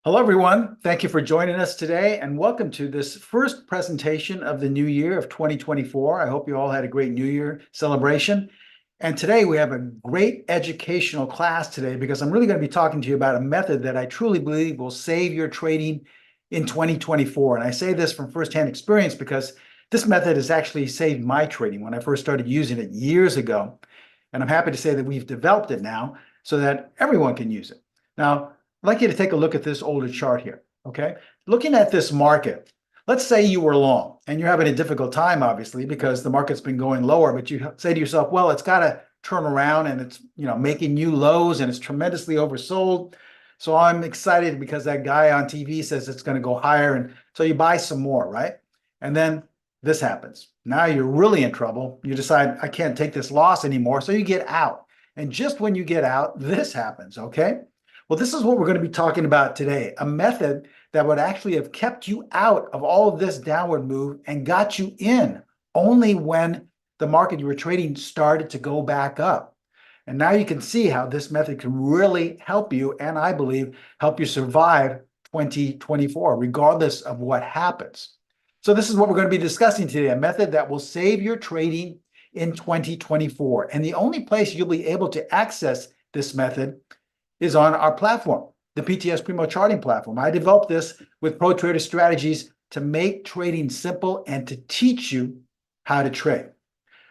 Hello, everyone. Thank you for joining us today, and welcome to this first presentation of the new year of 2024. I hope you all had a great New Year celebration. And today we have a great educational class today because I'm really going to be talking to you about a method that I truly believe will save your trading in 2024. And I say this from firsthand experience because this method has actually saved my trading when I first started using it years ago. And I'm happy to say that we've developed it now so that everyone can use it. Now, I'd like you to take a look at this older chart here, okay? Looking at this market, let's say you were long and you're having a difficult time, obviously, because the market's been going lower, but you say to yourself, well, it's got to turn around and it's, making new lows and it's tremendously oversold. So I'm excited because that guy on TV says it's going to go higher. And so you buy some more, right? And then this happens. Now you're really in trouble. You decide, I can't take this loss anymore. So you get out. And just when you get out, this happens, okay? Well, this is what we're going to be talking about today, a method that would actually have kept you out of all of this downward move and got you in only when the market you were trading started to go back up. And now you can see how this method can really help you, and I believe help you survive 2024, regardless of what happens. So this is what we're going to be discussing today, a method that will save your trading in 2024. And the only place you'll be able to access this method is on our platform, the PTS Primo Charting platform. I developed this with proprietary strategies to make trading simple and to teach you how to trade.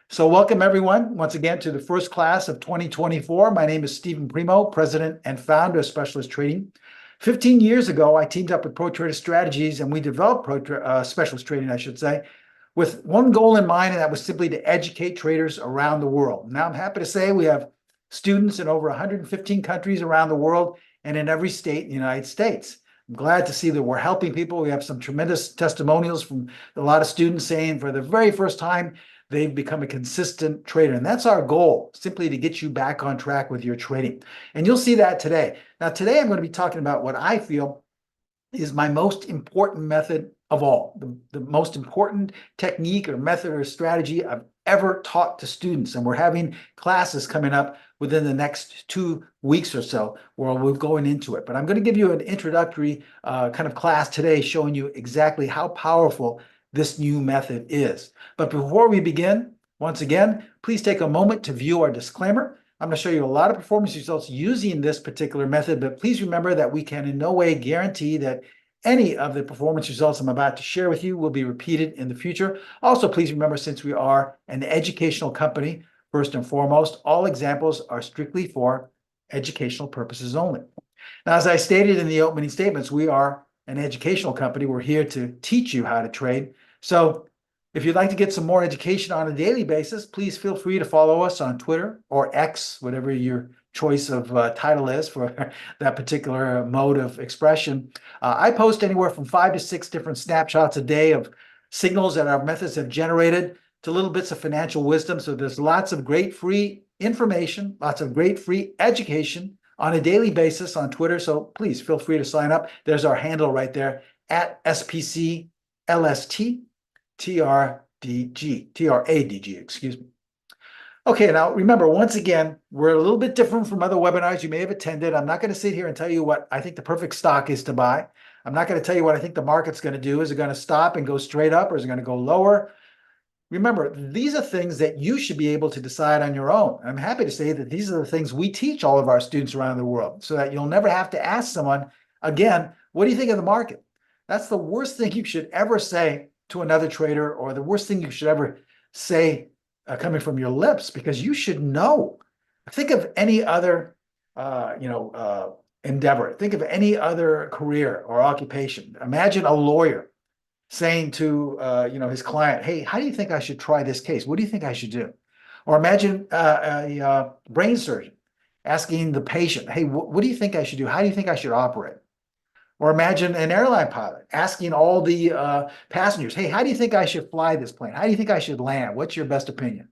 So welcome everyone once again to the first class of 2024. My name is Stephen Primo, president and founder of Specialist Trading. 15 years ago, I teamed up with proprietary strategies and we developed Specialist Trading, I should say, with one goal in mind, and that was simply to educate traders around the world. Now I'm happy to say we have students in over 115 countries around the world and in every state in the United States. I'm glad to see that we're helping people. We have some tremendous testimonials from a lot of students saying for the very first time, they've become a consistent trader. And that's our goal, simply to get you back on track with your trading. And you'll see that today. Now, today I'm going to be talking about what I feel is my most important method of all, the most important technique or method or strategy I've ever taught to students. And we're having classes coming up within the next 2 weeks or so where we're going into it. But I'm going to give you an introductory kind of class today showing you exactly how powerful this new method is. But before we begin, once again, please take a moment to view our disclaimer. I'm going to show you a lot of performance results using this particular method, but please remember that we can in no way guarantee that any of the performance results I'm about to share with you will be repeated in the future. Also, please remember, since we are an educational company, first and foremost, all examples are strictly for educational purposes only. Now, as I stated in the opening statements, we are an educational company. We're here to teach you how to trade. So if you'd like to get some more education on a daily basis, please feel free to follow us on Twitter or X, whatever your choice of title is for that particular mode of expression. I post anywhere from 5 to 6 different snapshots a day of signals that our methods have generated to little bits of financial wisdom. So there's lots of great free information, lots of great free education on a daily basis on Twitter. So please feel free to sign up. There's our handle right there at SPCLST excuse me. Okay, now remember, once again, we're a little bit different from other webinars you may have attended. I'm not going to sit here and tell you what I think the perfect stock is to buy. I'm not going to tell you what I think the market's going to do. Is it going to stop and go straight up, or is it going to go lower? Remember, these are things that you should be able to decide on your own. I'm happy to say that these are the things we teach all of our students around the world so that you'll never have to ask someone, again, what do you think of the market? That's the worst thing you should ever say to another trader, or the worst thing you should ever say coming from your lips, because you should know. Think of any other, endeavor. Think of any other career or occupation. Imagine a lawyer saying to, his client, hey, how do you think I should try this case? What do you think I should do? Or imagine a brain surgeon asking the patient, hey, what do you think I should do? How do you think I should operate? Or imagine an airline pilot asking all the passengers, hey, how do you think I should fly this plane? How do you think I should land? What's your best opinion?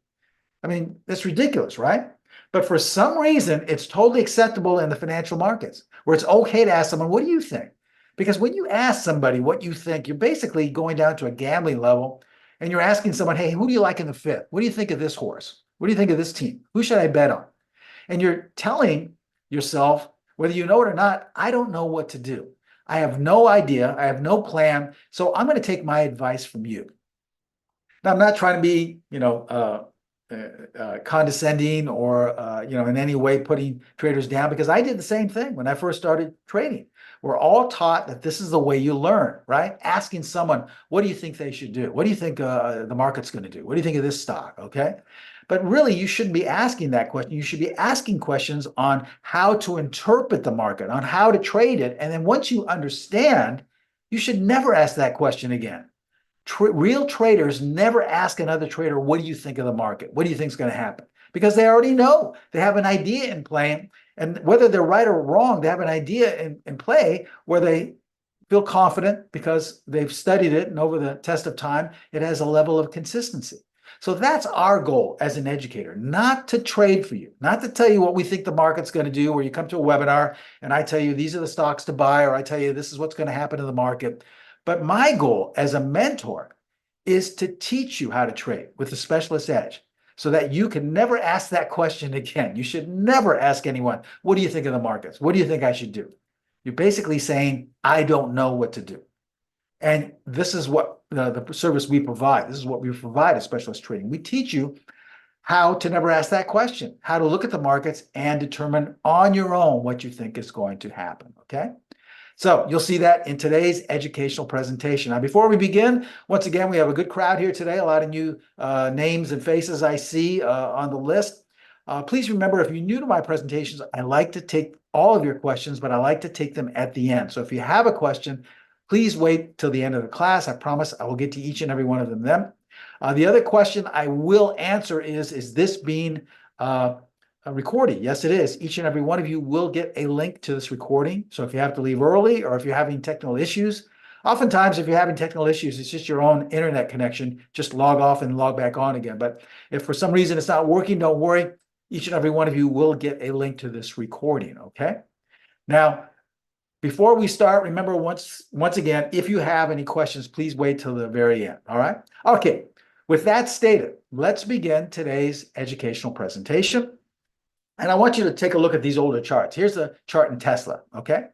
I mean, that's ridiculous, right? But for some reason, it's totally acceptable in the financial markets where it's okay to ask someone, what do you think? Because when you ask somebody what you think, you're basically going down to a gambling level and you're asking someone, hey, who do you like in the fifth? What do you think of this horse? What do you think of this team? Who should I bet on? And you're telling yourself, whether you know it or not, I don't know what to do. I have no idea. I have no plan. So I'm going to take my advice from you. Now, I'm not trying to be, condescending or, in any way putting traders down, because I did the same thing when I first started trading. We're all taught that this is the way you learn, right? Asking someone, what do you think they should do? What do you think the market's going to do? What do you think of this stock? Okay. But really, you shouldn't be asking that question. You should be asking questions on how to interpret the market, on how to trade it. And then once you understand, you should never ask that question again. Real traders never ask another trader, what do you think of the market? What do you think is going to happen? Because they already know. They have an idea in play. And whether they're right or wrong, they have an idea in play where they feel confident because they've studied it, and over the test of time, it has a level of consistency. So that's our goal as an educator, not to trade for you, not to tell you what we think the market's going to do, where you come to a webinar and I tell you these are the stocks to buy, or I tell you this is what's going to happen to the market. But my goal as a mentor is to teach you how to trade with the specialist edge so that you can never ask that question again. You should never ask anyone, what do you think of the markets? What do you think I should do? You're basically saying, I don't know what to do. And this is what the service we provide. This is what we provide as specialist trading. We teach you how to never ask that question, how to look at the markets and determine on your own what you think is going to happen, okay? So you'll see that in today's educational presentation. Now, before we begin, once again, we have a good crowd here today, a lot of new names and faces I see on the list. Please remember, if you're new to my presentations, I like to take all of your questions, but I like to take them at the end. So if you have a question, please wait till the end of the class. I promise I will get to each and every one of them then. The other question I will answer is this being recorded? Yes, it is. Each and every one of you will get a link to this recording. So if you have to leave early or if you're having technical issues, oftentimes if you're having technical issues, it's just your own internet connection. Just log off and log back on again. But if for some reason it's not working, don't worry. Each and every one of you will get a link to this recording, okay? Now, before we start, remember once again, if you have any questions, please wait till the very end, all right? Okay, with that stated, let's begin today's educational presentation. And I want you to take a look at these older charts. Here's a chart in Tesla, okay?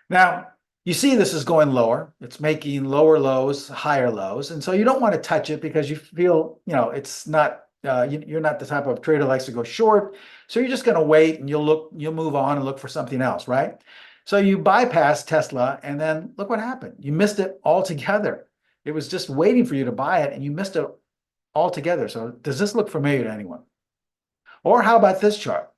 Now, you see this is going lower. It's making lower lows, higher lows. And so you don't want to touch it because you feel, it's not, you're not the type of trader that likes to go short. So you're just going to wait and you'll move on and look for something else, right? So you bypass Tesla and then look what happened. You missed it altogether. It was just waiting for you to buy it and you missed it altogether. So does this look familiar to anyone? Or how about this chart?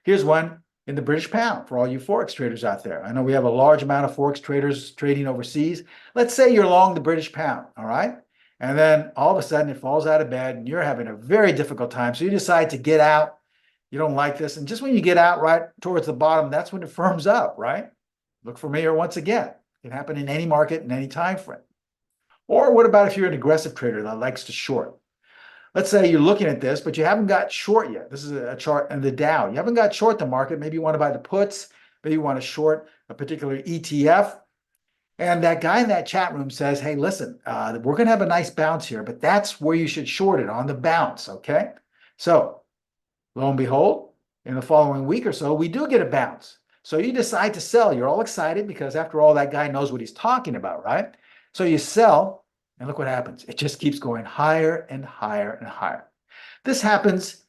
Here's one in the British pound for all you forex traders out there. I know we have a large amount of forex traders trading overseas. Let's say you're long the British pound, all right? And then all of a sudden it falls out of bed and you're having a very difficult time. So you decide to get out. You don't like this. And just when you get out right towards the bottom, that's when it firms up, right? Look familiar once again. It can happen in any market in any time frame. Or what about if you're an aggressive trader that likes to short? Let's say you're looking at this, but you haven't got short yet. This is a chart in the Dow. You haven't got short the market. Maybe you want to buy the puts. Maybe you want to short a particular ETF. And that guy in that chat room says, hey, listen, we're going to have a nice bounce here, but that's where you should short it, on the bounce, okay? So lo and behold, in the following week or so, we do get a bounce. So you decide to sell. You're all excited because after all, that guy knows what he's talking about, right? So you sell. And look what happens. It just keeps going higher and higher and higher. This happens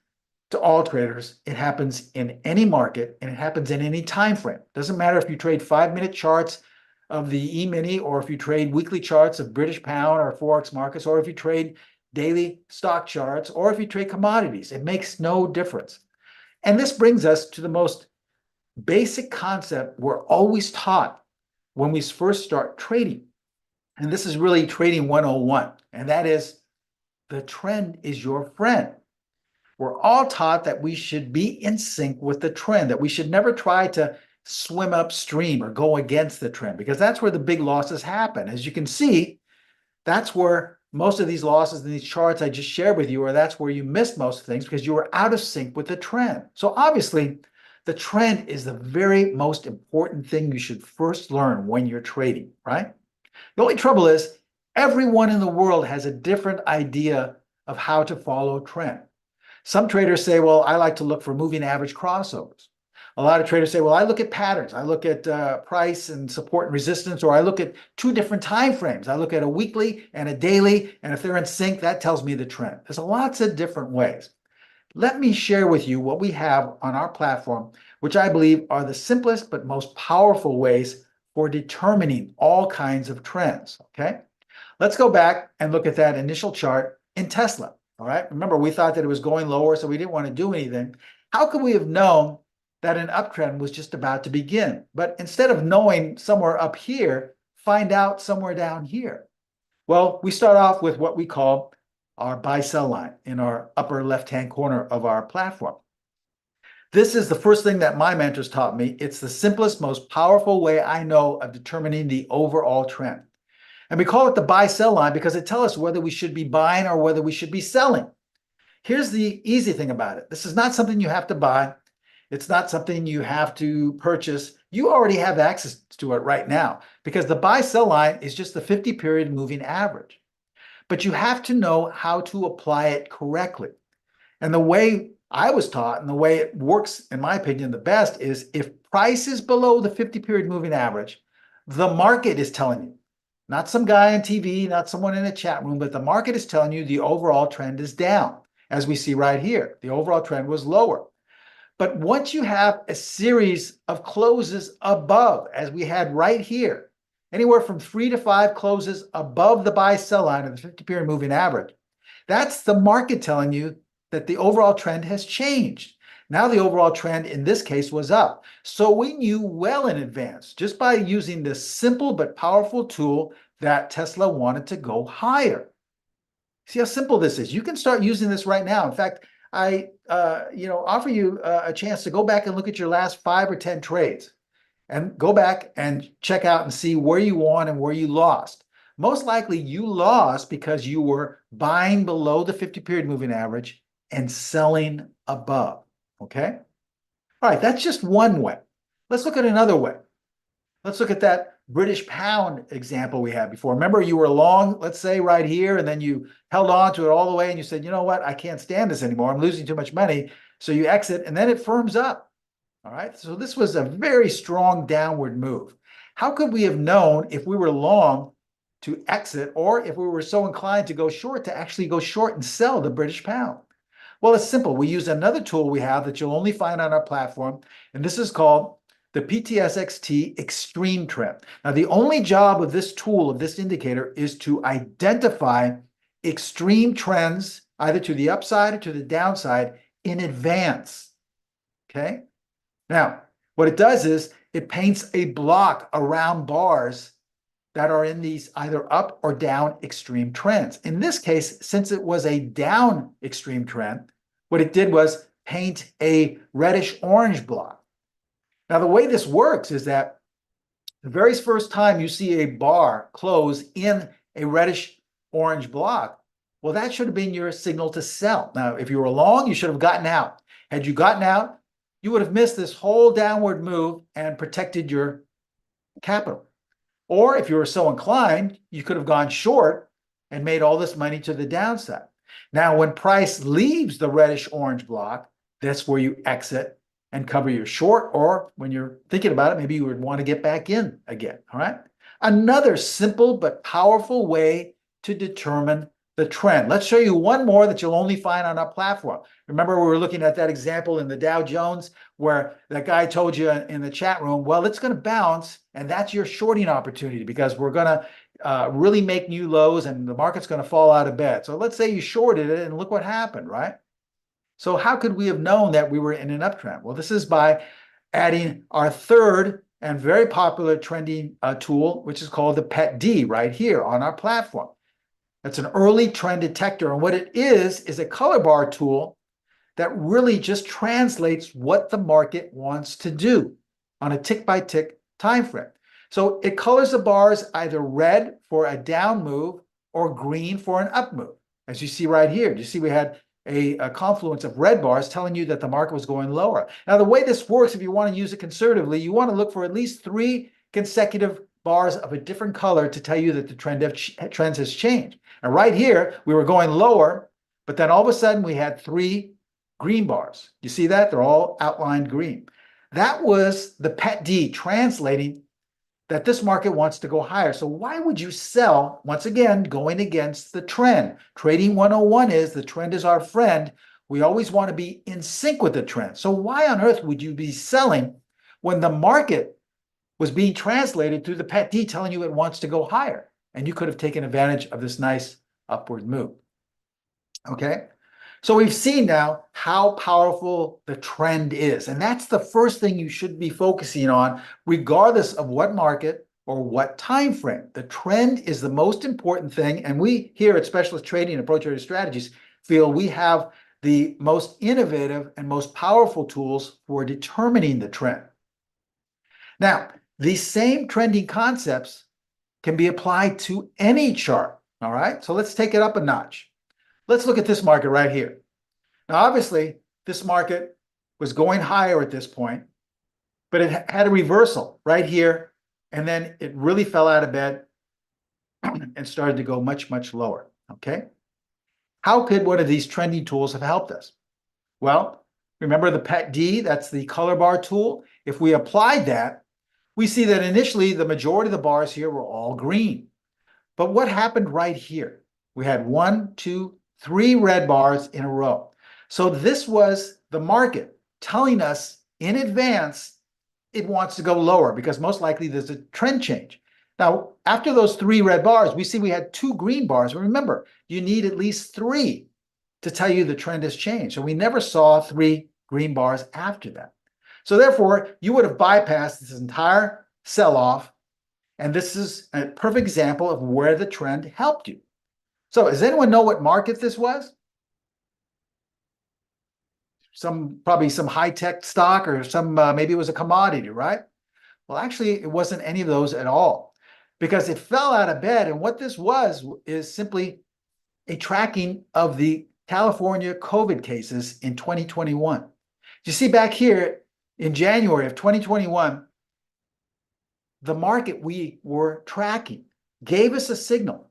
to all traders. It happens in any market and it happens in any time frame. Doesn't matter if you trade 5-minute charts of the E-mini or if you trade weekly charts of British pound or forex markets, or if you trade daily stock charts, or if you trade commodities. It makes no difference. And this brings us to the most basic concept we're always taught when we first start trading. And this is really trading 101. And that is, the trend is your friend. We're all taught that we should be in sync with the trend, that we should never try to swim upstream or go against the trend, because that's where the big losses happen. As you can see, that's where most of these losses in these charts I just shared with you, or that's where you missed most things because you were out of sync with the trend. So obviously, the trend is the very most important thing you should first learn when you're trading, right? The only trouble is everyone in the world has a different idea of how to follow trend. Some traders say, well, I like to look for moving average crossovers. A lot of traders say, well, I look at patterns. I look at price and support and resistance, or I look at two different time frames. I look at a weekly and a daily, and if they're in sync, that tells me the trend. There's lots of different ways. Let me share with you what we have on our platform, which I believe are the simplest but most powerful ways for determining all kinds of trends, okay? Let's go back and look at that initial chart in Tesla, all right? Remember, we thought that it was going lower, so we didn't want to do anything. How could we have known that an uptrend was just about to begin? But instead of knowing somewhere up here, find out somewhere down here. Well, we start off with what we call our buy-sell line in our upper left-hand corner of our platform. This is the first thing that my mentors taught me. It's the simplest, most powerful way I know of determining the overall trend. And we call it the buy-sell line because it tells us whether we should be buying or whether we should be selling. Here's the easy thing about it. This is not something you have to buy. It's not something you have to purchase. You already have access to it right now because the buy-sell line is just the 50-period moving average. But you have to know how to apply it correctly. And the way I was taught and the way it works, in my opinion, the best is if price is below the 50-period moving average, the market is telling you, not some guy on TV, not someone in a chat room, but the market is telling you the overall trend is down. As we see right here, the overall trend was lower. But once you have a series of closes above, as we had right here, anywhere from 3 to 5 closes above the buy-sell line of the 50-period moving average, that's the market telling you that the overall trend has changed. Now the overall trend in this case was up. So we knew well in advance, just by using this simple but powerful tool, that Tesla wanted to go higher. See how simple this is. You can start using this right now. In fact, I offer you a chance to go back and look at your last 5 or 10 trades and go back and check out and see where you won and where you lost. Most likely you lost because you were buying below the 50-period moving average and selling above, okay? All right, that's just one way. Let's look at another way. Let's look at that British pound example we had before. Remember, you were long, let's say right here, and then you held on to it all the way and you said, you know what, I can't stand this anymore. I'm losing too much money. So you exit and then it firms up. All right, so this was a very strong downward move. How could we have known if we were long to exit, or if we were so inclined to go short to actually go short and sell the British pound? Well, it's simple. We use another tool we have that you'll only find on our platform, and this is called the PTS Extreme Trend. Now, the only job of this tool, of this indicator, is to identify extreme trends, either to the upside or to the downside, in advance, okay? Now, what it does is it paints a block around bars that are in these either up or down extreme trends. In this case, since it was a down extreme trend, what it did was paint a reddish orange block. Now, the way this works is that the very first time you see a bar close in a reddish orange block, well, that should have been your signal to sell. Now, if you were long, you should have gotten out. Had you gotten out, you would have missed this whole downward move and protected your capital. Or if you were so inclined, you could have gone short and made all this money to the downside. Now, when price leaves the reddish orange block, that's where you exit and cover your short, or when you're thinking about it, maybe you would want to get back in again, all right? Another simple but powerful way to determine the trend. Let's show you one more that you'll only find on our platform. Remember, we were looking at that example in the Dow Jones where that guy told you in the chat room, well, it's going to bounce, and that's your shorting opportunity because we're going to really make new lows and the market's going to fall out of bed. So let's say you shorted it and look what happened, right? So how could we have known that we were in an uptrend? Well, this is by adding our third and very popular trending tool, which is called the PET-D right here on our platform. That's an early trend detector. And what it is a color bar tool that really just translates what the market wants to do on a tick-by-tick time frame. So it colors the bars either red for a down move or green for an up move. As you see right here, you see we had a confluence of red bars telling you that the market was going lower. Now, the way this works, if you want to use it conservatively, you want to look for at least 3 consecutive bars of a different color to tell you that the trend has changed. And right here, we were going lower, but then all of a sudden we had 3 green bars. You see that? They're all outlined green. That was the PTD translating that this market wants to go higher. So why would you sell, once again, going against the trend? Trading 101 is the trend is our friend. We always want to be in sync with the trend. So why on earth would you be selling when the market was being translated through the PTD telling you it wants to go higher? And you could have taken advantage of this nice upward move. Okay? So we've seen now how powerful the trend is. And that's the first thing you should be focusing on, regardless of what market or what time frame. The trend is the most important thing. And we here at Specialist Trading and Proprietary Strategies feel we have the most innovative and most powerful tools for determining the trend. Now, these same trending concepts can be applied to any chart. All right, so let's take it up a notch. Let's look at this market right here. Now, obviously, this market was going higher at this point, but it had a reversal right here, and then it really fell out of bed and started to go much, much lower, okay? How could one of these trending tools have helped us? Well, remember the PTD, that's the color bar tool? If we applied that, we see that initially the majority of the bars here were all green. But what happened right here? We had 1, 2, 3 red bars in a row. So this was the market telling us in advance it wants to go lower because most likely there's a trend change. Now, after those 3 red bars, we see we had 2 green bars. Remember, you need at least 3 to tell you the trend has changed. And we never saw 3 green bars after that. So therefore, you would have bypassed this entire sell-off. And this is a perfect example of where the trend helped you. So does anyone know what market this was? Probably some high-tech stock or some, maybe it was a commodity, right? Well, actually, it wasn't any of those at all because it fell out of bed. And what this was is simply a tracking of the California COVID cases in 2021. You see back here in January of 2021, the market we were tracking gave us a signal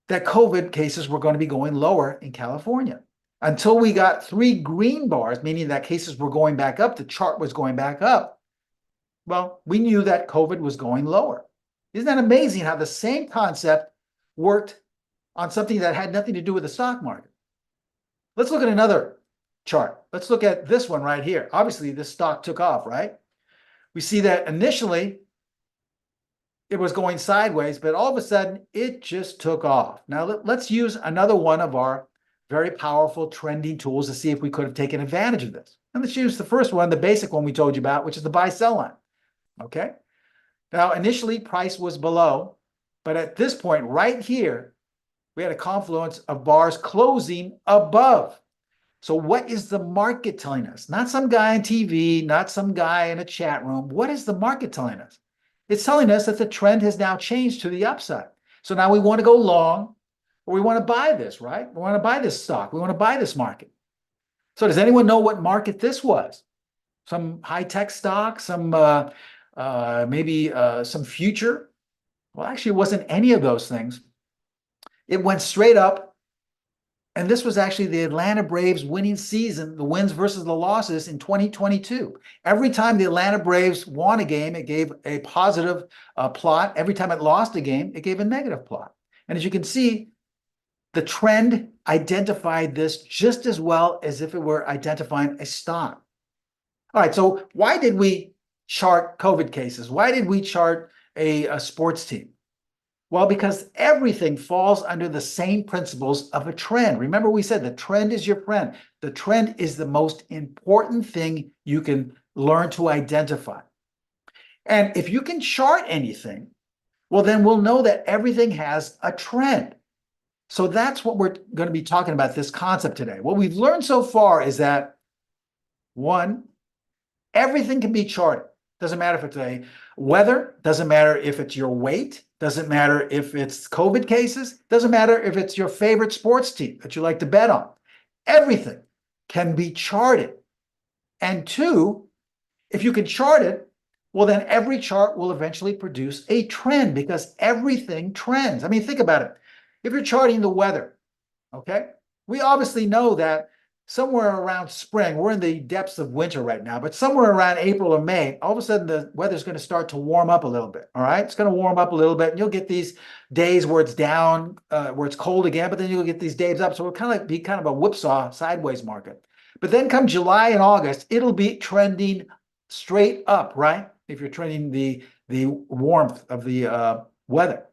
that COVID cases were going to be going lower in California. Until we got 3 green bars, meaning that cases were going back up, the chart was going back up, well, we knew that COVID was going lower. Isn't that amazing how the same concept worked on something that had nothing to do with the stock market? Let's look at another chart. Let's look at this one right here. Obviously, this stock took off, right? We see that initially it was going sideways, but all of a sudden it just took off. Now let's use another one of our very powerful trending tools to see if we could have taken advantage of this. And let's use the first one, the basic one we told you about, which is the buy-sell line, okay? Now, initially price was below, but at this point right here, we had a confluence of bars closing above. So what is the market telling us? Not some guy on TV, not some guy in a chat room. What is the market telling us? It's telling us that the trend has now changed to the upside. So now we want to go long, or we want to buy this, right? We want to buy this stock. We want to buy this market. So does anyone know what market this was? Some high-tech stock, some maybe some future? Well, actually, it wasn't any of those things. It went straight up. And this was actually the Atlanta Braves winning season, the wins versus the losses in 2022. Every time the Atlanta Braves won a game, it gave a positive plot. Every time it lost a game, it gave a negative plot. And as you can see, the trend identified this just as well as if it were identifying a stock. All right, so why did we chart COVID cases? Why did we chart a sports team? Well, because everything falls under the same principles of a trend. Remember, we said the trend is your friend. The trend is the most important thing you can learn to identify. And if you can chart anything, well, then we'll know that everything has a trend. So that's what we're going to be talking about, this concept today. What we've learned so far is that, one, everything can be charted. Doesn't matter if it's a weather, doesn't matter if it's your weight, doesn't matter if it's COVID cases, doesn't matter if it's your favorite sports team that you like to bet on. Everything can be charted. And two, if you can chart it, well, then every chart will eventually produce a trend because everything trends. I mean, think about it. If you're charting the weather, okay, we obviously know that somewhere around spring, we're in the depths of winter right now, but somewhere around April or May, all of a sudden the weather's going to start to warm up a little bit. All right. It's going to warm up a little bit, and you'll get these days where it's down, where it's cold again, but then you'll get these days up. So it'll kind of be kind of a whipsaw sideways market. But then come July and August, it'll be trending straight up, right? If you're trending the warmth of the weather.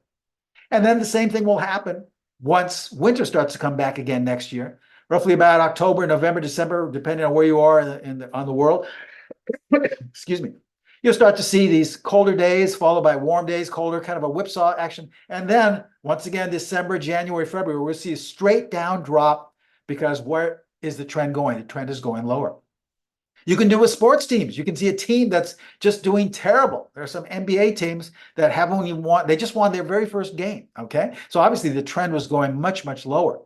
And then the same thing will happen once winter starts to come back again next year, roughly about October, November, December, depending on where you are on the world. Excuse me. You'll start to see these colder days followed by warm days, colder, kind of a whipsaw action. And then once again, December, January, February, we'll see a straight down drop, because where is the trend going? The trend is going lower. You can do with sports teams. You can see a team that's just doing terrible. There are some NBA teams that they just won their very first game, okay? So obviously the trend was going much, much lower.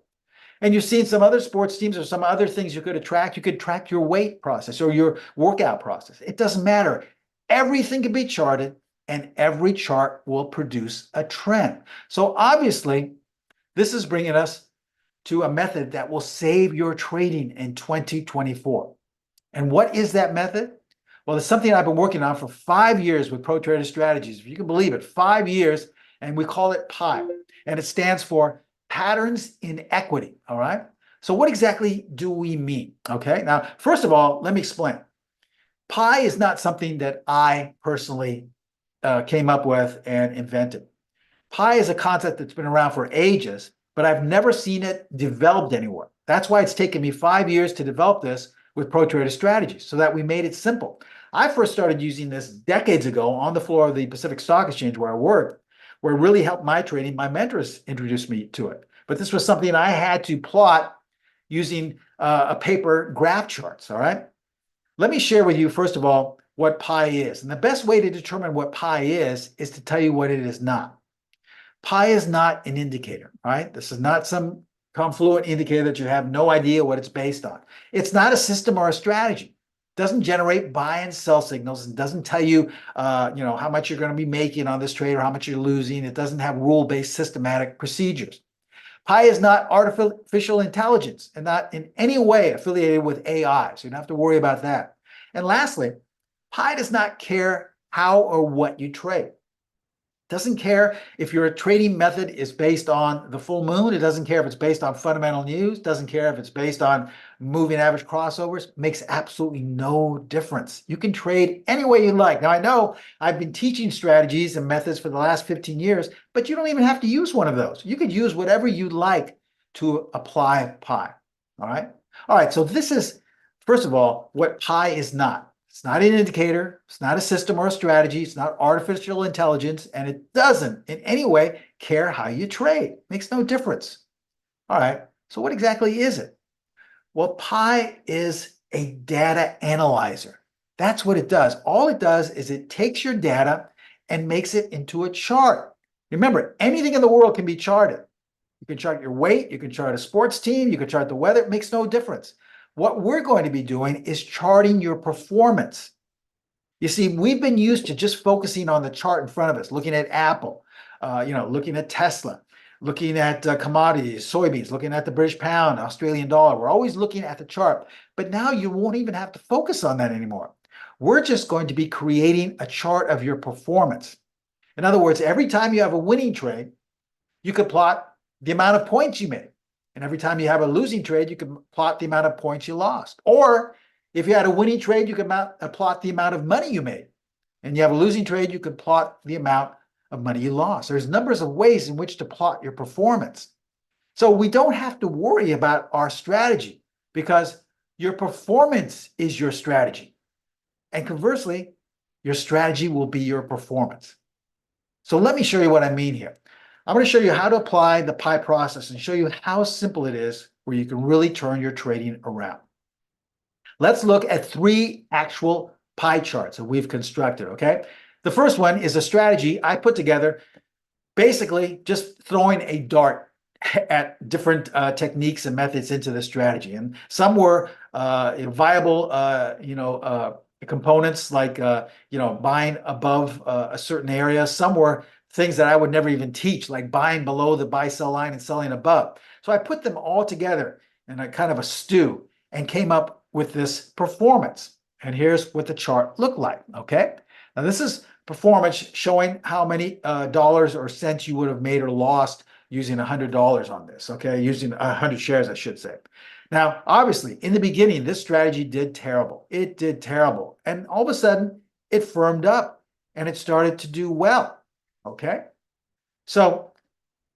And you've seen some other sports teams or some other things you could track. You could track your weight process or your workout process. It doesn't matter. Everything can be charted, and every chart will produce a trend. So obviously, this is bringing us to a method that will save your trading in 2024. And what is that method? Well, it's something I've been working on for 5 years with ProTrader Strategies. If you can believe it, 5 years, and we call it PI. And it stands for Patterns in Equity, all right? So what exactly do we mean, okay? Now, first of all, let me explain. PI is not something that I personally came up with and invented. PI is a concept that's been around for ages, but I've never seen it developed anywhere. That's why it's taken me 5 years to develop this with ProTrader Strategies, so that we made it simple. I first started using this decades ago on the floor of the Pacific Stock Exchange where I worked, where it really helped my trading. My mentors introduced me to it. But this was something I had to plot using a paper graph charts, all right? Let me share with you, first of all, what PI is. And the best way to determine what PI is to tell you what it is not. PI is not an indicator, right? This is not some confluent indicator that you have no idea what it's based on. It's not a system or a strategy. It doesn't generate buy and sell signals. It doesn't tell you, how much you're going to be making on this trade or how much you're losing. It doesn't have rule-based systematic procedures. PI is not artificial intelligence and not in any way affiliated with AI, so you don't have to worry about that. And lastly, PI does not care how or what you trade. Doesn't care if your trading method is based on the full moon. It doesn't care if it's based on fundamental news. Doesn't care if it's based on moving average crossovers. Makes absolutely no difference. You can trade any way you like. Now, I know I've been teaching strategies and methods for the last 15 years, but you don't even have to use one of those. You could use whatever you like to apply PI. All right. All right. So this is, first of all, what PI is not. It's not an indicator, it's not a system or a strategy, it's not artificial intelligence, and it doesn't in any way care how you trade. Makes no difference. All right, so what exactly is it? Well, PI is a data analyzer. That's what it does. All it does is it takes your data and makes it into a chart. Remember, anything in the world can be charted. You can chart your weight, you can chart a sports team, you can chart the weather, it makes no difference. What we're going to be doing is charting your performance. You see, we've been used to just focusing on the chart in front of us, looking at Apple, looking at Tesla, looking at commodities, soybeans, looking at the British pound, Australian dollar. We're always looking at the chart. But now you won't even have to focus on that anymore. We're just going to be creating a chart of your performance. In other words, every time you have a winning trade, you could plot the amount of points you made. And every time you have a losing trade, you can plot the amount of points you lost. Or if you had a winning trade, you can plot the amount of money you made. And you have a losing trade, you can plot the amount of money you lost. There's numbers of ways in which to plot your performance. So we don't have to worry about our strategy because your performance is your strategy. And conversely, your strategy will be your performance. So let me show you what I mean here. I'm going to show you how to apply the PI process and show you how simple it is where you can really turn your trading around. Let's look at 3 actual pie charts that we've constructed, okay? The first one is a strategy I put together, basically just throwing a dart at different techniques and methods into the strategy. And some were viable, components like, buying above a certain area. Some were things that I would never even teach, like buying below the buy-sell line and selling above. So I put them all together in a kind of a stew. and came up with this performance. And here's what the chart looked like, okay? Now this is performance showing how many dollars or cents you would have made or lost using $100 on this, okay? Using 100 shares, I should say. Now, obviously, in the beginning, this strategy did terrible. It did terrible. And all of a sudden, it firmed up and it started to do well, okay? So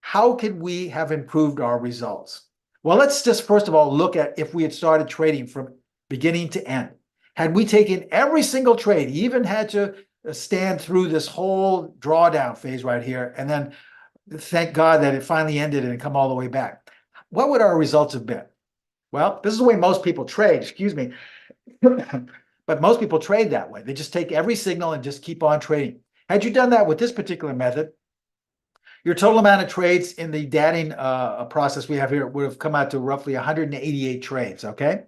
how could we have improved our results? Well, let's just first of all look at if we had started trading from beginning to end. Had we taken every single trade, even had to stand through this whole drawdown phase right here, and then thank God that it finally ended and come all the way back, what would our results have been? Well, this is the way most people trade, excuse me. But most people trade that way. They just take every signal and just keep on trading. Had you done that with this particular method, your total amount of trades in the dating process we have here would have come out to roughly 188 trades, okay?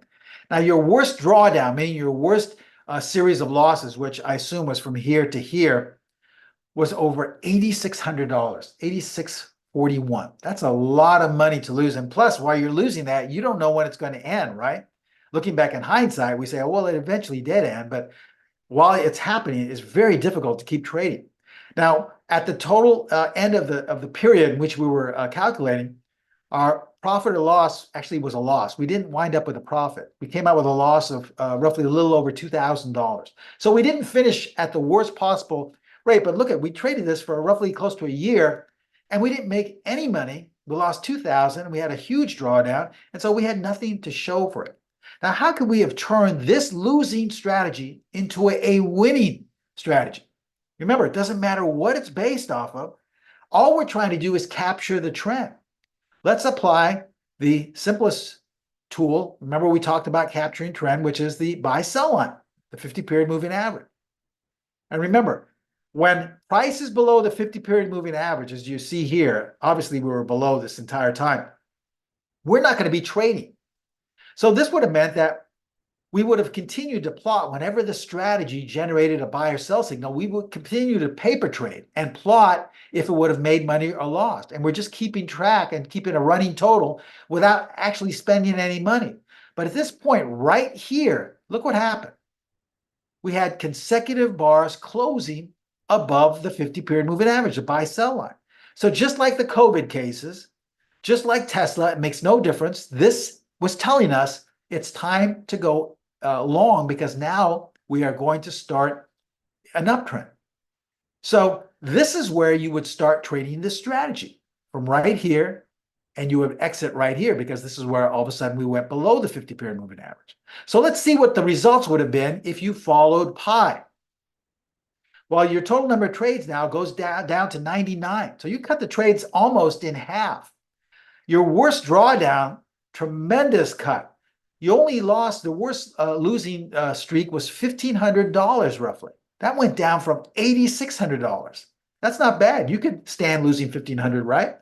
Now, your worst drawdown, meaning your worst series of losses, which I assume was from here to here, was over $8,600, $8,641. That's a lot of money to lose. And plus, while you're losing that, you don't know when it's going to end, right? Looking back in hindsight, we say, oh, well, it eventually did end. But while it's happening, it's very difficult to keep trading. Now, at the total end of the period in which we were calculating, our profit or loss actually was a loss. We didn't wind up with a profit. We came out with a loss of roughly a little over $2,000. So we didn't finish at the worst possible rate. But look at, we traded this for roughly close to a year, and we didn't make any money. We lost $2,000, and we had a huge drawdown, and so we had nothing to show for it. Now, how could we have turned this losing strategy into a winning strategy? Remember, it doesn't matter what it's based off of. All we're trying to do is capture the trend. Let's apply the simplest tool. Remember, we talked about capturing trend, which is the buy-sell line, the 50-period moving average. And remember, when price is below the 50-period moving average, as you see here, obviously we were below this entire time, we're not going to be trading. So this would have meant that we would have continued to plot whenever the strategy generated a buy or sell signal. We would continue to paper trade and plot if it would have made money or lost. And we're just keeping track and keeping a running total without actually spending any money. But at this point right here, look what happened. We had consecutive bars closing above the 50-period moving average, the buy-sell line. So just like the COVID cases, just like Tesla, it makes no difference. This was telling us it's time to go long, because now we are going to start an uptrend. So this is where you would start trading this strategy from right here, and you would exit right here, because this is where all of a sudden we went below the 50-period moving average. So let's see what the results would have been if you followed pi. Well, your total number of trades now goes down to 99. So you cut the trades almost in half. Your worst drawdown, tremendous cut. You only lost, the worst losing streak was $1,500 roughly. That went down from $8,600. That's not bad. You could stand losing $1,500, right?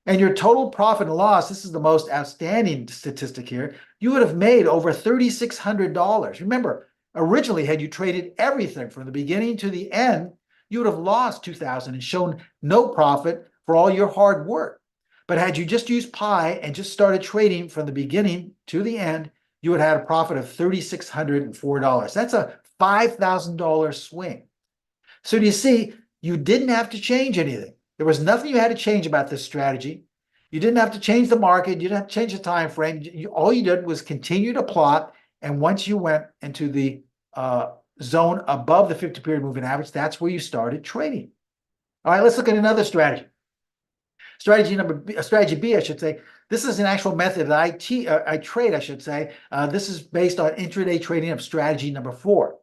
And your total profit and loss, this is the most outstanding statistic here, you would have made over $3,600. Remember, originally, had you traded everything from the beginning to the end, you would have lost $2,000 and shown no profit for all your hard work. But had you just used pi and just started trading from the beginning to the end, you would have had a profit of $3,604. That's a $5,000 swing. So do you see, you didn't have to change anything. There was nothing you had to change about this strategy. You didn't have to change the market. You didn't have to change the time frame. All you did was continue to plot. And once you went into the zone above the 50-period moving average, that's where you started trading. All right, let's look at another strategy. Strategy B, I should say. This is an actual method that I trade, I should say. This is based on intraday trading of strategy number 4.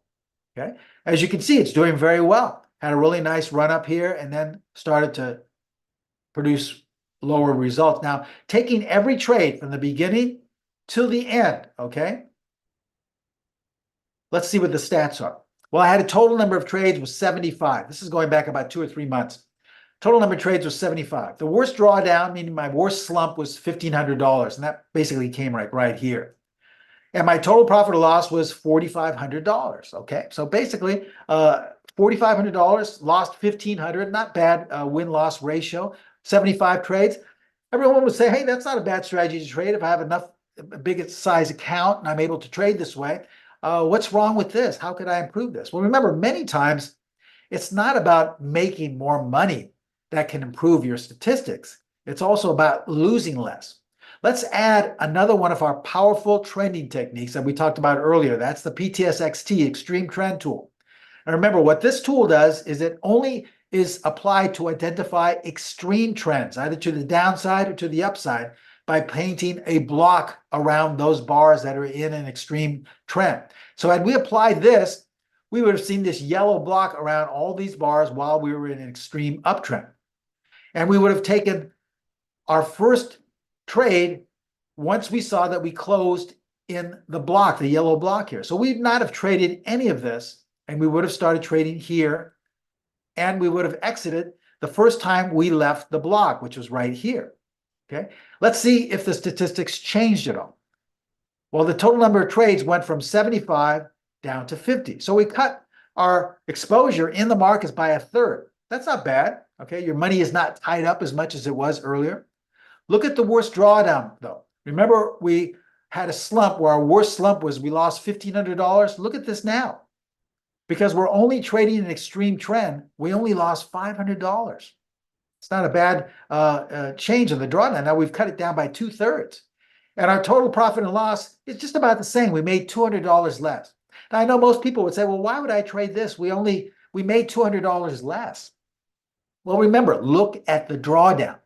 Okay, as you can see, it's doing very well. Had a really nice run up here and then started to produce lower results. Now, taking every trade from the beginning to the end, okay? Let's see what the stats are. Well, I had a total number of trades was 75. This is going back about 2 or 3 months. Total number of trades was 75. The worst drawdown, meaning my worst slump, was $1,500, and that basically came right here. And my total profit or loss was $4,500, okay? So basically, $4,500, lost $1,500, not bad win-loss ratio, 75 trades. Everyone would say, hey, that's not a bad strategy to trade if I have enough a big size account and I'm able to trade this way. What's wrong with this? How could I improve this? Well, remember, many times it's not about making more money that can improve your statistics. It's also about losing less. Let's add another one of our powerful trending techniques that we talked about earlier. That's the PTS Extreme Trend Tool. And remember, what this tool does is it only is applied to identify extreme trends, either to the downside or to the upside, by painting a block around those bars that are in an extreme trend. So had we applied this, we would have seen this yellow block around all these bars while we were in an extreme uptrend. And we would have taken our first trade once we saw that we closed in the block, the yellow block here. So we'd not have traded any of this, and we would have started trading here, and we would have exited the first time we left the block, which was right here. Okay, let's see if the statistics changed at all. Well, the total number of trades went from 75 down to 50. So we cut our exposure in the markets by 1/3. That's not bad. Okay, your money is not tied up as much as it was earlier. Look at the worst drawdown, though. Remember, we had a slump where our worst slump was we lost $1,500. Look at this now. Because we're only trading an extreme trend, we only lost $500. It's not a bad change in the drawdown. Now we've cut it down by 2/3. And our total profit and loss is just about the same. We made $200 less. Now I know most people would say, well, why would I trade this? We made $200 less. Well, remember, look at the drawdown.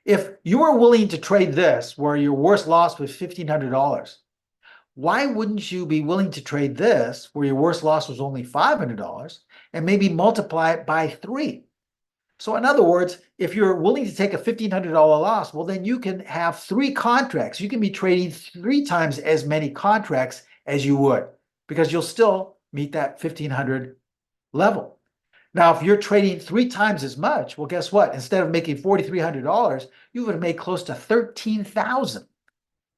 If you were willing to trade this, where your worst loss was $1,500, why wouldn't you be willing to trade this, where your worst loss was only $500, and maybe multiply it by 3? So in other words, if you're willing to take a $1,500 loss, well, then you can have 3 contracts. You can be trading 3 times as many contracts as you would, because you'll still meet that $1,500 level. Now, if you're trading 3 times as much, well, guess what? Instead of making $4,300, you would have made close to $13,000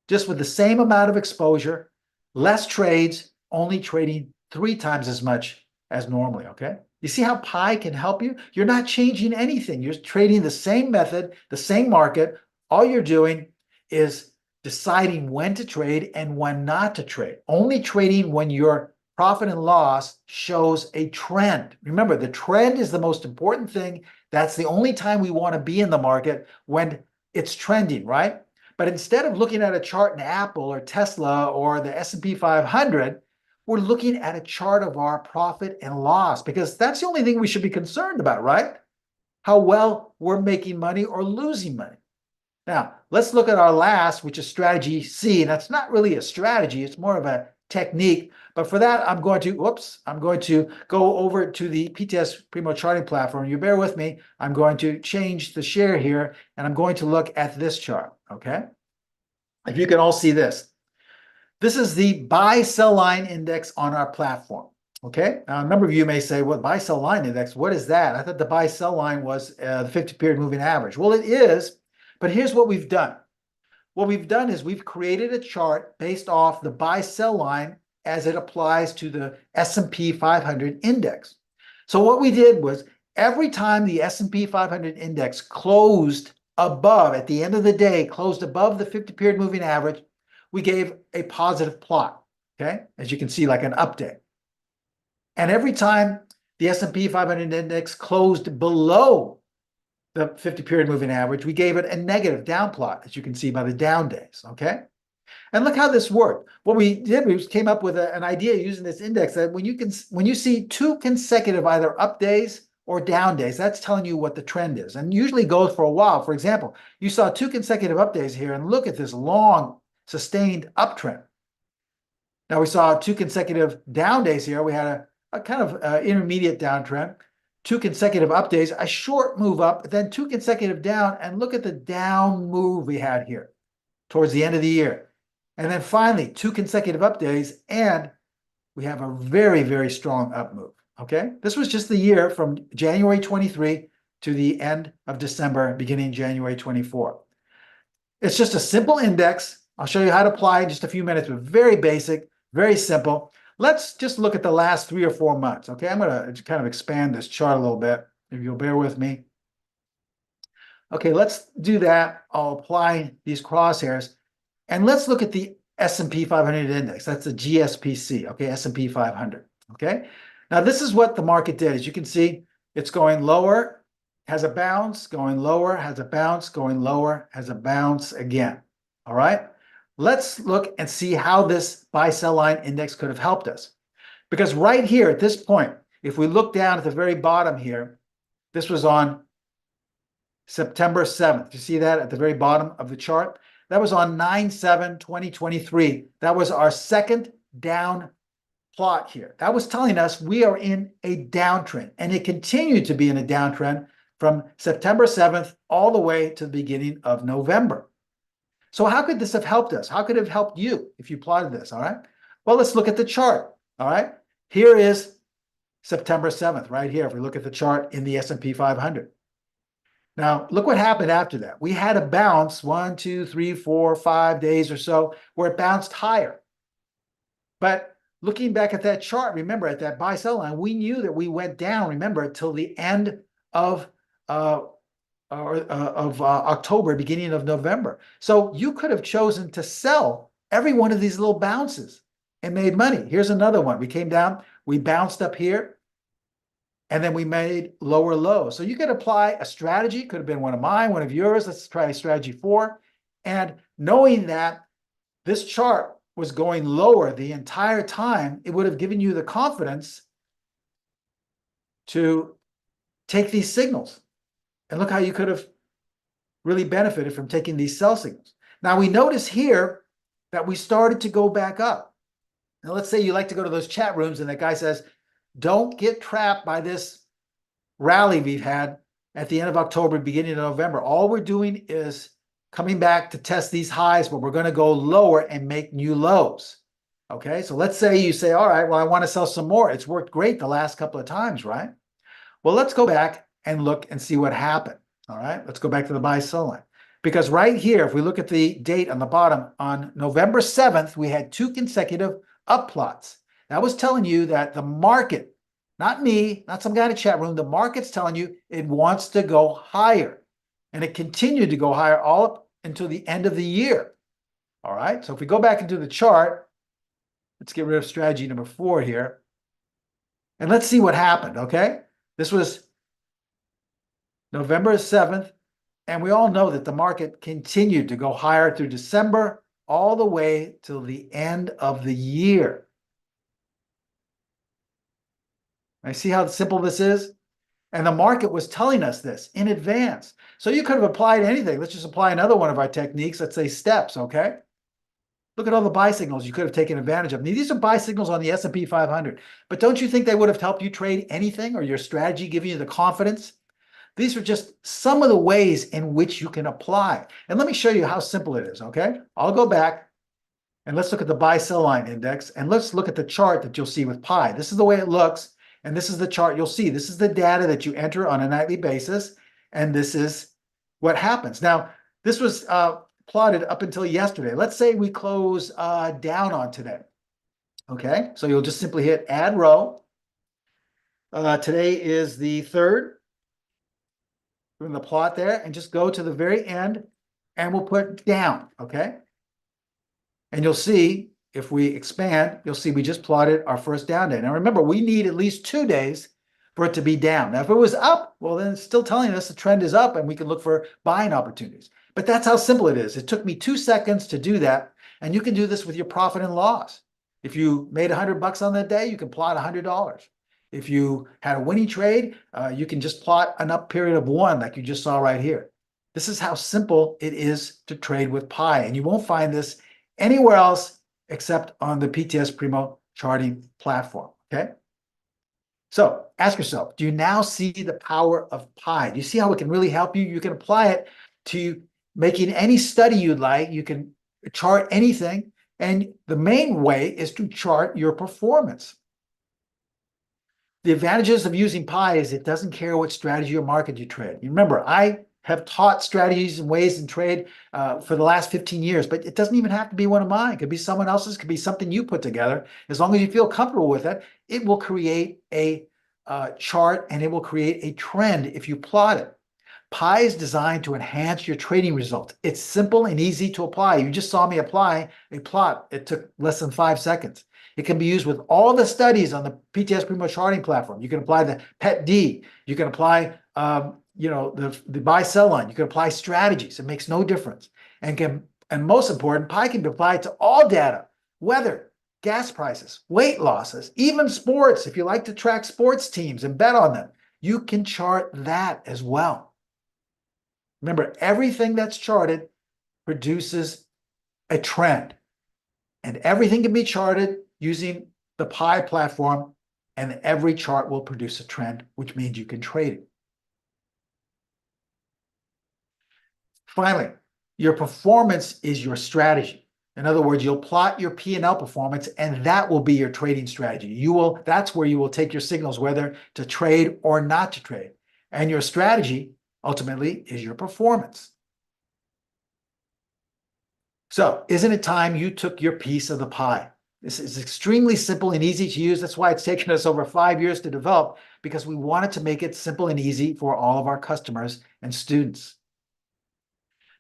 just with the same amount of exposure, less trades, only trading 3 times as much as normally, okay? You see how Pi can help you? You're not changing anything. You're trading the same method, the same market. All you're doing is deciding when to trade and when not to trade. Only trading when your profit and loss shows a trend. Remember, the trend is the most important thing. That's the only time we want to be in the market, when it's trending, right? But instead of looking at a chart in Apple or Tesla or the S&P 500, we're looking at a chart of our profit and loss, because that's the only thing we should be concerned about, right? How well we're making money or losing money. Now, let's look at our last, which is strategy C. And that's not really a strategy, it's more of a technique. But for that, I'm going to go over to the PTS Primo Charting platform. You bear with me. I'm going to change the share here, and I'm going to look at this chart, okay? If you can all see this. This is the buy-sell line index on our platform, okay? Now, a number of you may say, well, buy-sell line index, what is that? I thought the buy-sell line was the 50-period moving average. Well, it is, but here's what we've done. What we've done is we've created a chart based off the buy-sell line as it applies to the S&P 500 index. So what we did was every time the S&P 500 index closed above, at the end of the day, closed above the 50-period moving average, we gave a positive plot, okay? As you can see, like an update. And every time the S&P 500 index closed below the 50-period moving average, we gave it a negative down plot, as you can see by the down days, okay? And look how this worked. What we did, we came up with an idea using this index that when you see 2 consecutive either up days or down days, that's telling you what the trend is, and usually goes for a while. For example, you saw 2 consecutive up days here, and look at this long sustained uptrend. Now we saw 2 consecutive down days here. We had a kind of intermediate downtrend, 2 consecutive up days, a short move up, then 2 consecutive down, and look at the down move we had here towards the end of the year. And then finally, 2 consecutive up days, and we have a very, very strong up move, okay? This was just the year from January 23 to the end of December, beginning January 24. It's just a simple index. I'll show you how to apply in just a few minutes, but very basic, very simple. Let's just look at the last 3 or 4 months, okay? I'm going to kind of expand this chart a little bit, if you'll bear with me. Okay, let's do that. I'll apply these crosshairs. And let's look at the S&P 500 index. That's the GSPC, okay, S&P 500, okay? Now, this is what the market did. As you can see, it's going lower, has a bounce, going lower, has a bounce, going lower, has a bounce again, all right? Let's look and see how this buy-sell line index could have helped us. Because right here at this point, if we look down at the very bottom here, this was on September 7th. You see that at the very bottom of the chart? That was on 9/7/2023. That was our second down plot here. That was telling us we are in a downtrend, and it continued to be in a downtrend from September 7th all the way to the beginning of November. So how could this have helped us? How could it have helped you if you plotted this, all right? Well, let's look at the chart, all right? Here is September 7th, right here, if we look at the chart in the S&P 500. Now, look what happened after that. We had a bounce 1, 2, 3, 4, 5 days or so where it bounced higher. But looking back at that chart, remember at that buy-sell line, we knew that we went down, remember, till the end of October, beginning of November. So you could have chosen to sell every one of these little bounces and made money. Here's another one. We came down, we bounced up here, and then we made lower lows. So you could apply a strategy, could have been one of mine, one of yours. Let's try strategy 4. And knowing that this chart was going lower the entire time, it would have given you the confidence to take these signals. And look how you could have really benefited from taking these sell signals. Now we notice here that we started to go back up. Now let's say you like to go to those chat rooms and that guy says, don't get trapped by this rally we've had at the end of October, beginning of November. All we're doing is coming back to test these highs, but we're going to go lower and make new lows. Okay, so let's say you say, all right, well, I want to sell some more. It's worked great the last couple of times, right? Well, let's go back and look and see what happened. All right, let's go back to the buy-sell line. Because right here, if we look at the date on the bottom, on November 7th, we had 2 consecutive up plots. That was telling you that the market, not me, not some guy in a chat room, the market's telling you it wants to go higher. And it continued to go higher all up until the end of the year. All right, so if we go back into the chart, let's get rid of strategy number 4 here. And let's see what happened, okay? This was November 7th, and we all know that the market continued to go higher through December all the way till the end of the year. I see how simple this is? And the market was telling us this in advance. So you could have applied anything. Let's just apply another one of our techniques. Let's say steps, okay? Look at all the buy signals you could have taken advantage of. These are buy signals on the S&P 500. But don't you think they would have helped you trade anything, or your strategy giving you the confidence? These are just some of the ways in which you can apply. And let me show you how simple it is, okay? I'll go back and let's look at the buy-sell line index, and let's look at the chart that you'll see with pi. This is the way it looks. And this is the chart you'll see. This is the data that you enter on a nightly basis, and this is what happens. Now, this was plotted up until yesterday. Let's say we close down on today. Okay, so you'll just simply hit add row. Today is the 3rd. We're in the plot there, and just go to the very end, and we'll put down, okay? And you'll see, if we expand, you'll see we just plotted our first down day. Now remember, we need at least 2 days for it to be down. Now, if it was up, well, then it's still telling us the trend is up and we can look for buying opportunities. But that's how simple it is. It took me 2 seconds to do that. And you can do this with your profit and loss. If you made $100 on that day, you can plot $100. If you had a winning trade, you can just plot an up period of 1 like you just saw right here. This is how simple it is to trade with pi. And you won't find this anywhere else except on the PTS Primo charting platform, okay? So ask yourself, do you now see the power of pi? Do you see how it can really help you? You can apply it to making any study you'd like. You can chart anything. And the main way is to chart your performance. The advantages of using pi is it doesn't care what strategy or market you trade. Remember, I have taught strategies and ways in trade for the last 15 years, but it doesn't even have to be one of mine. It could be someone else's, it could be something you put together. As long as you feel comfortable with it, it will create a chart and it will create a trend if you plot it. Pi is designed to enhance your trading results. It's simple and easy to apply. You just saw me apply a plot. It took less than 5 seconds. It can be used with all the studies on the PTS Primo Charting platform. You can apply the PET-D. You can apply the buy-sell line. You can apply strategies. It makes no difference. And most important, Pi can be applied to all data, weather, gas prices, weight losses, even sports. If you like to track sports teams and bet on them, you can chart that as well. Remember, everything that's charted produces a trend, and everything can be charted using the Pi platform, and every chart will produce a trend, which means you can trade it. Finally, your performance is your strategy. In other words, you'll plot your P&L performance, and that will be your trading strategy. That's where you will take your signals, whether to trade or not to trade. And your strategy, ultimately, is your performance. So, isn't it time you took your piece of the pie? This is extremely simple and easy to use. That's why it's taken us over 5 years to develop, because we wanted to make it simple and easy for all of our customers and students.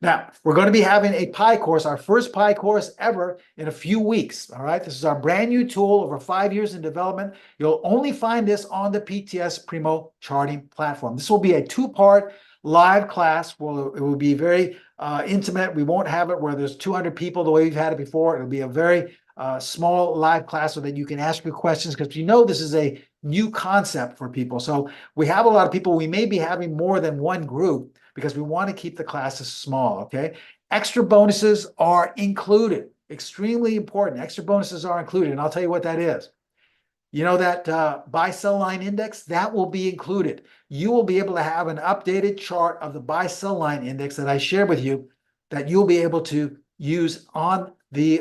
Now, we're going to be having a Pi course, our first Pi course ever, in a few weeks. All right, this is our brand new tool, over 5 years in development. You'll only find this on the PTS Primo Charting platform. This will be a 2-part live class. It will be very intimate. We won't have it where there's 200 people the way we've had it before. It'll be a very small live class so that you can ask your questions, because we know this is a new concept for people. So we have a lot of people. We may be having more than one group, because we want to keep the classes small, okay? Extra bonuses are included. Extremely important. Extra bonuses are included, and I'll tell you what that is. You know that buy-sell line index? That will be included. You will be able to have an updated chart of the buy-sell line index that I shared with you, that you'll be able to use on the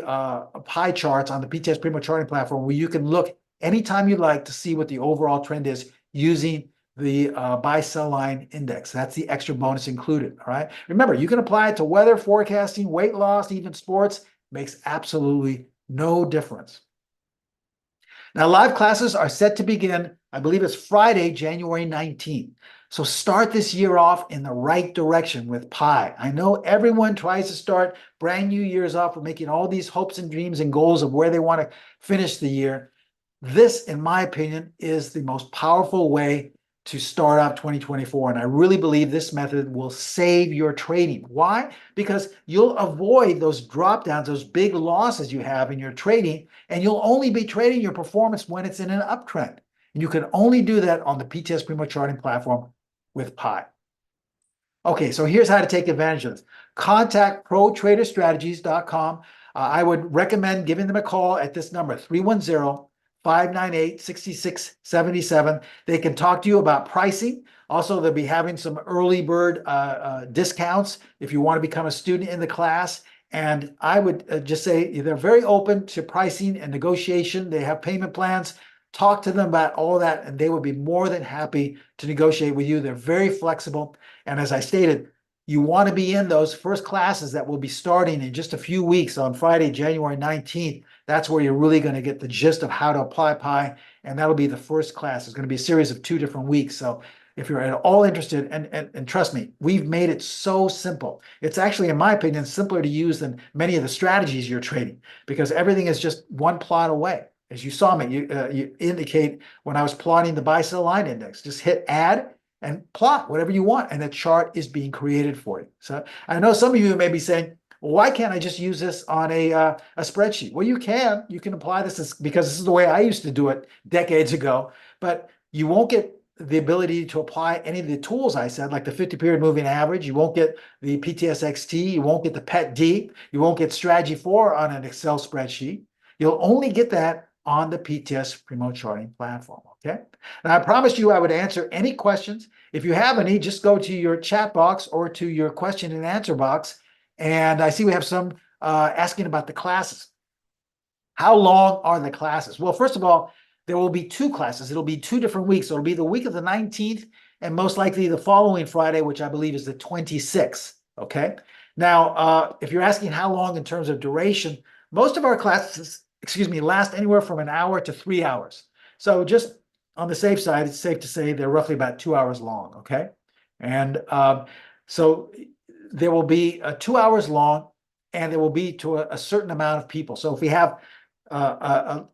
pie charts on the PTS Primo Charting platform, where you can look anytime you like to see what the overall trend is using the buy-sell line index. That's the extra bonus included, all right? Remember, you can apply it to weather, forecasting, weight loss, even sports. Makes absolutely no difference. Now, live classes are set to begin, I believe it's Friday, January 19th. So start this year off in the right direction with Pi. I know everyone tries to start brand new years off with making all these hopes and dreams and goals of where they want to finish the year. This, in my opinion, is the most powerful way to start off 2024. And I really believe this method will save your trading. Why? Because you'll avoid those drop downs, those big losses you have in your trading, and you'll only be trading your performance when it's in an uptrend. And you can only do that on the PTS Primo Charting platform with Pi. Okay, so here's how to take advantage of this. Contact protraderstrategies.com. I would recommend giving them a call at this number, 310-598-6677. They can talk to you about pricing. Also, they'll be having some early bird discounts if you want to become a student in the class. And I would just say they're very open to pricing and negotiation. They have payment plans. Talk to them about all that, and they would be more than happy to negotiate with you. They're very flexible. And as I stated, you want to be in those first classes that will be starting in just a few weeks on Friday, January 19th. That's where you're really going to get the gist of how to apply Pi, and that'll be the first class. It's going to be a series of 2 different weeks. So if you're at all interested, and trust me, we've made it so simple. It's actually, in my opinion, simpler to use than many of the strategies you're trading, because everything is just one plot away. As you saw me, you indicate when I was plotting the buy-sell line index, just hit add and plot whatever you want, and the chart is being created for you. So I know some of you may be saying, well, why can't I just use this on a spreadsheet? Well, you can. You can apply this because this is the way I used to do it decades ago, but you won't get the ability to apply any of the tools I said, like the 50-period moving average. You won't get the PTS XT. You won't get the PET-D. You won't get Strategy 4 on an Excel spreadsheet. You'll only get that on the PTS Primo Charting platform, okay? Now, I promised you I would answer any questions. If you have any, just go to your chat box or to your question and answer box. And I see we have some asking about the classes. How long are the classes? Well, first of all, there will be 2 classes. It'll be 2 different weeks. So it'll be the week of the 19th and most likely the following Friday, which I believe is the 26th, okay? Now, if you're asking how long in terms of duration, most of our classes, last anywhere from an hour to 3 hours. So just on the safe side, it's safe to say they're roughly about 2 hours long, okay? And so there will be 2 hours long, and there will be to a certain amount of people. So if we have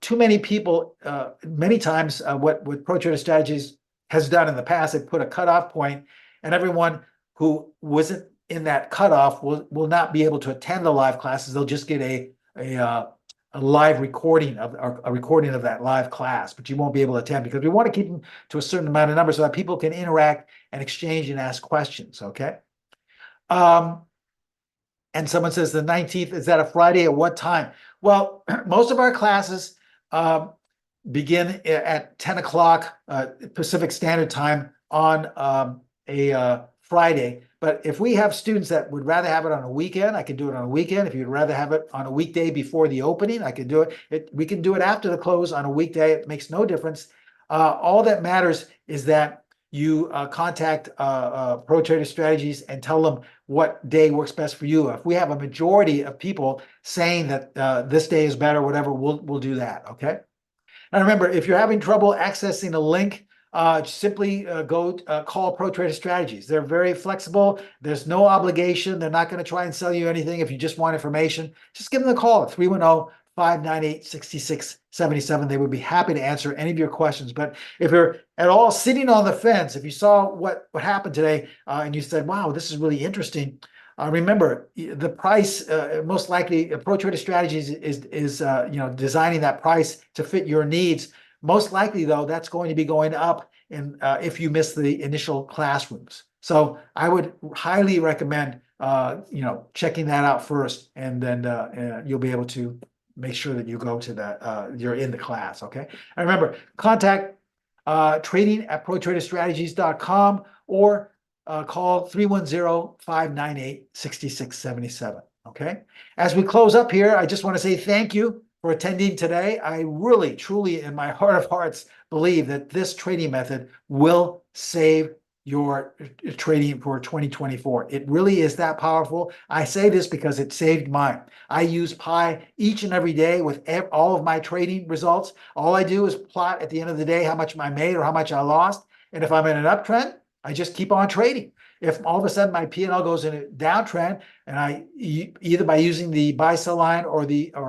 too many people, many times what Pro Trader Strategies has done in the past, they put a cutoff point, and everyone who wasn't in that cutoff will not be able to attend the live classes. They'll just get a live recording of a recording of that live class, but you won't be able to attend, because we want to keep them to a certain amount of numbers so that people can interact and exchange and ask questions. Okay. And someone says the 19th, is that a Friday? At what time? Well, most of our classes begin at 10 o'clock Pacific Standard Time on a Friday. But if we have students that would rather have it on a weekend, I can do it on a weekend. If you'd rather have it on a weekday before the opening, I can do it. We can do it after the close on a weekday. It makes no difference. All that matters is that you contact Pro Trader Strategies and tell them what day works best for you. If we have a majority of people saying that this day is better, whatever, we'll do that. Okay. Now remember, if you're having trouble accessing a link, simply go call Pro Trader Strategies. They're very flexible. There's no obligation. They're not going to try and sell you anything. If you just want information, just give them a call at 310-598-6677. They would be happy to answer any of your questions. But if you're at all sitting on the fence, if you saw what happened today and you said, wow, this is really interesting, remember the price, most likely Pro Trader Strategies is designing that price to fit your needs. Most likely, though, that's going to be going up if you miss the initial classrooms. So I would highly recommend checking that out first, and then you'll be able to make sure that you go to that, you're in the class. Okay. And remember, contact trading@protraderstrategies.com or call 310-598-6677. Okay. As we close up here, I just want to say thank you for attending today. I really, truly, in my heart of hearts, believe that this trading method will save your trading for 2024. It really is that powerful. I say this because it saved mine. I use Pi each and every day with all of my trading results. All I do is plot at the end of the day how much I made or how much I lost. And if I'm in an uptrend, I just keep on trading. If all of a sudden my P&L goes in a downtrend, and I either by using the buy sell line or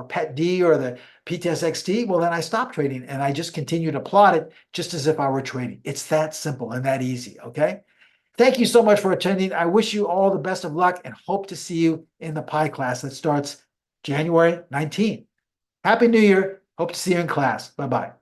PET-D or the PTS XT, well, then I stop trading and I just continue to plot it just as if I were trading. It's that simple and that easy. Okay. Thank you so much for attending. I wish you all the best of luck and hope to see you in the Pi class that starts January 19th. Happy New Year. Hope to see you in class. Bye-bye.